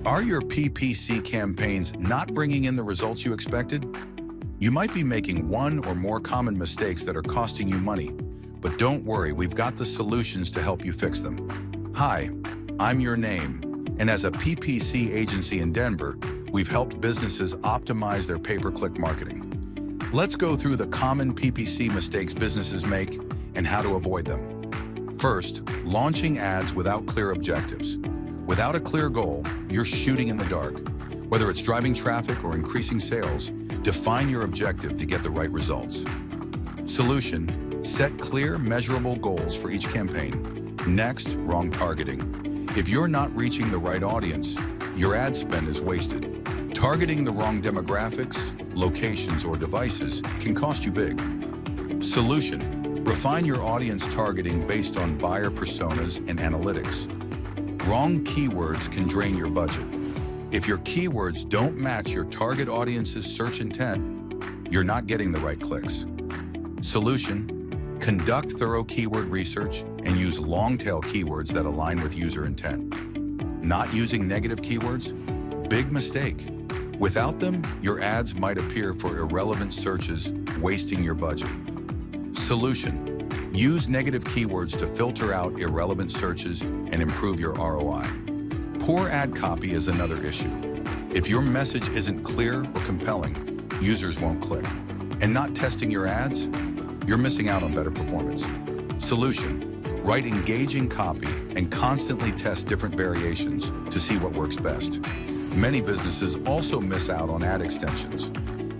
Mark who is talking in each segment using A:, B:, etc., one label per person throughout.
A: Are your PPC campaigns not bringing in the results you expected? You might be making one or more common mistakes that are costing you money, but don't worry, we've got the solutions to help you fix them. Hi, I'm Your Name, and as a PPC agency in Denver, we've helped businesses optimize their pay-per-click marketing. Let's go through the common PPC mistakes businesses make and how to avoid them. First, launching ads without clear objectives. Without a clear goal, you're shooting in the dark. Whether it's driving traffic or increasing sales, define your objective to get the right results. Solution: set clear, measurable goals for each campaign. Next, wrong targeting. If you're not reaching the right audience, your ad spend is wasted. Targeting the wrong demographics, locations, or devices can cost you big. Solution: refine your audience targeting based on buyer personas and analytics. Wrong keywords can drain your budget. If your keywords don't match your target audience's search intent, you're not getting the right clicks. Solution: conduct thorough keyword research and use long-tail keywords that align with user intent. Not using negative keywords? Big mistake. Without them, your ads might appear for irrelevant searches, wasting your budget. Solution: use negative keywords to filter out irrelevant searches and improve your ROI. Poor ad copy is another issue. If your message isn't clear or compelling, users won't click. And not testing your ads? You're missing out on better performance. Solution: write engaging copy and constantly test different variations to see what works best. Many businesses also miss out on ad extensions.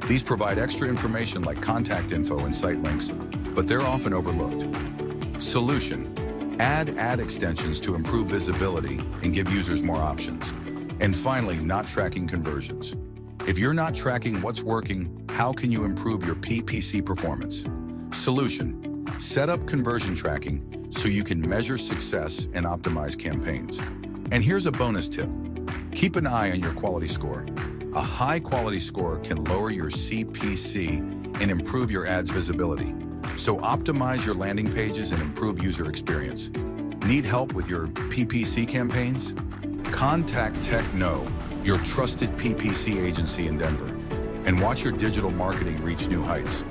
A: These provide extra information like contact info and site links, but they're often overlooked. Solution: add ad extensions to improve visibility and give users more options. And finally, not tracking conversions. If you're not tracking what's working, how can you improve your PPC performance? Solution: set up conversion tracking so you can measure success and optimize campaigns. And here's a bonus tip. Keep an eye on your quality score. A high quality score can lower your CPC and improve your ads visibility. So optimize your landing pages and improve user experience. Need help with your PPC campaigns? Contact TechKnow, your trusted PPC agency in Denver, and watch your digital marketing reach new heights.